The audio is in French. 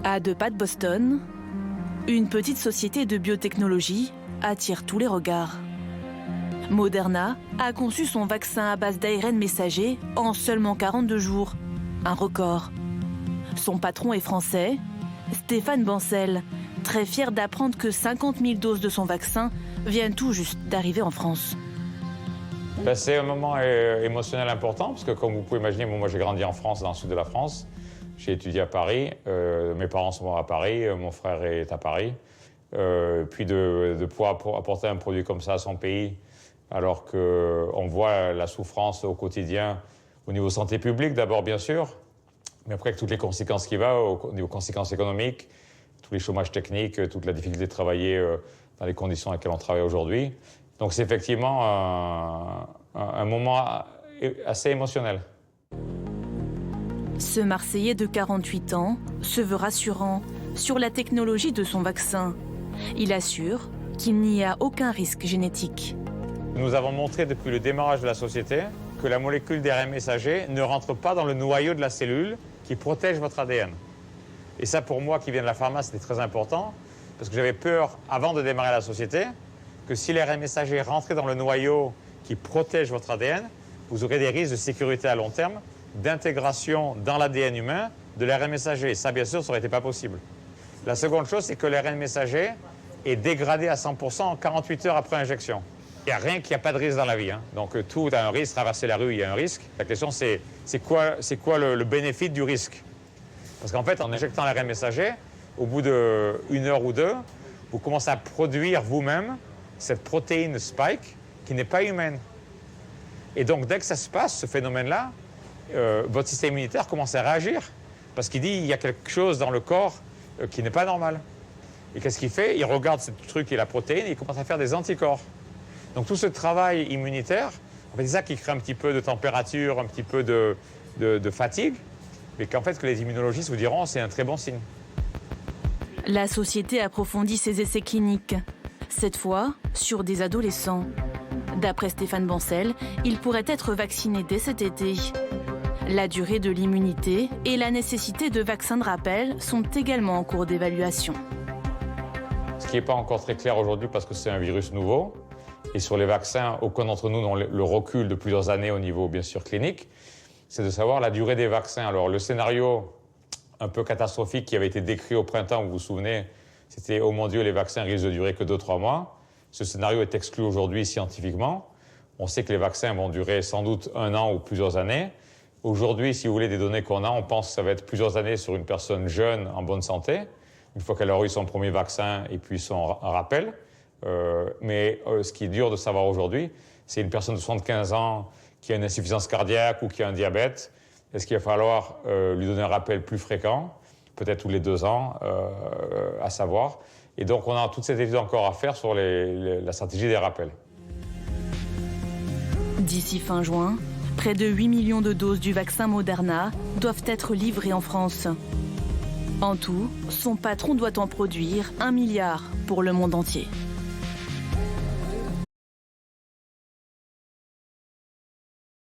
À 2 pas de Boston, une petite société de biotechnologie attire tous les regards. Moderna a conçu son vaccin à base d'ARN messager en seulement 42 jours, un record. Son patron est français, Stéphane Bancel, très fier d'apprendre que 50 000 doses de son vaccin viennent tout juste d'arriver en France. C'est un moment émotionnel important, parce que comme vous pouvez imaginer, moi j'ai grandi en France, dans le sud de la France. J'ai étudié à Paris, mes parents sont morts à Paris, mon frère est à Paris. Puis de pouvoir apporter un produit comme ça à son pays, alors qu'on voit la souffrance au quotidien, au niveau santé publique d'abord bien sûr, mais après avec toutes les conséquences qui va, au niveau conséquences économiques, tous les chômages techniques, toute la difficulté de travailler dans les conditions dans lesquelles on travaille aujourd'hui. Donc c'est effectivement un moment assez émotionnel. Ce Marseillais de 48 ans se veut rassurant sur la technologie de son vaccin. Il assure qu'il n'y a aucun risque génétique. Nous avons montré depuis le démarrage de la société que la molécule d'ARN messager ne rentre pas dans le noyau de la cellule qui protège votre ADN. Et ça, pour moi, qui viens de la pharma, c'était très important, parce que j'avais peur, avant de démarrer la société, que si l'ARN messager rentrait dans le noyau qui protège votre ADN, vous aurez des risques de sécurité à long terme, d'intégration dans l'ADN humain de l'ARN messager. Et ça, bien sûr, ça n'aurait été pas possible. La seconde chose, c'est que l'ARN messager est dégradé à 100% en 48 heures après injection. Il n'y a rien qui n'a pas de risque dans la vie. Donc tout a un risque. Traverser la rue, il y a un risque. La question, c'est quoi le bénéfice du risque? Parce qu'en fait, en injectant l'ARN messager, au bout d'1 heure ou 2, vous commencez à produire vous-même cette protéine spike qui n'est pas humaine. Et donc, dès que ça se passe, ce phénomène-là, votre système immunitaire commence à réagir. Parce qu'il dit qu'il y a quelque chose dans le corps qui n'est pas normal. Et qu'est-ce qu'il fait? Il regarde ce truc qui est la protéine et il commence à faire des anticorps. Donc tout ce travail immunitaire, en fait, c'est ça qui crée un petit peu de température, un petit peu de fatigue, mais qu'en fait, que les immunologistes vous diront, c'est un très bon signe. La société approfondit ses essais cliniques, cette fois sur des adolescents. D'après Stéphane Bancel, ils pourraient être vaccinés dès cet été. La durée de l'immunité et la nécessité de vaccins de rappel sont également en cours d'évaluation. Ce qui n'est pas encore très clair aujourd'hui parce que c'est un virus nouveau. Et sur les vaccins, aucun d'entre nous n'a le recul de plusieurs années au niveau, bien sûr, clinique. C'est de savoir la durée des vaccins. Alors, le scénario un peu catastrophique qui avait été décrit au printemps, vous vous souvenez, c'était « Oh mon Dieu, les vaccins risquent de durer que 2-3 mois ». Ce scénario est exclu aujourd'hui scientifiquement. On sait que les vaccins vont durer sans doute 1 an ou plusieurs années. Aujourd'hui, si vous voulez des données qu'on a, on pense que ça va être plusieurs années sur une personne jeune en bonne santé, une fois qu'elle aura eu son premier vaccin et puis son rappel. Mais ce qui est dur de savoir aujourd'hui, c'est une personne de 75 ans qui a une insuffisance cardiaque ou qui a un diabète. Est-ce qu'il va falloir lui donner un rappel plus fréquent, peut-être tous les 2 ans, à savoir. Et donc, on a toute cette étude encore à faire sur la stratégie des rappels. D'ici fin juin, près de 8 millions de doses du vaccin Moderna doivent être livrées en France. En tout, son patron doit en produire 1 milliard pour le monde entier.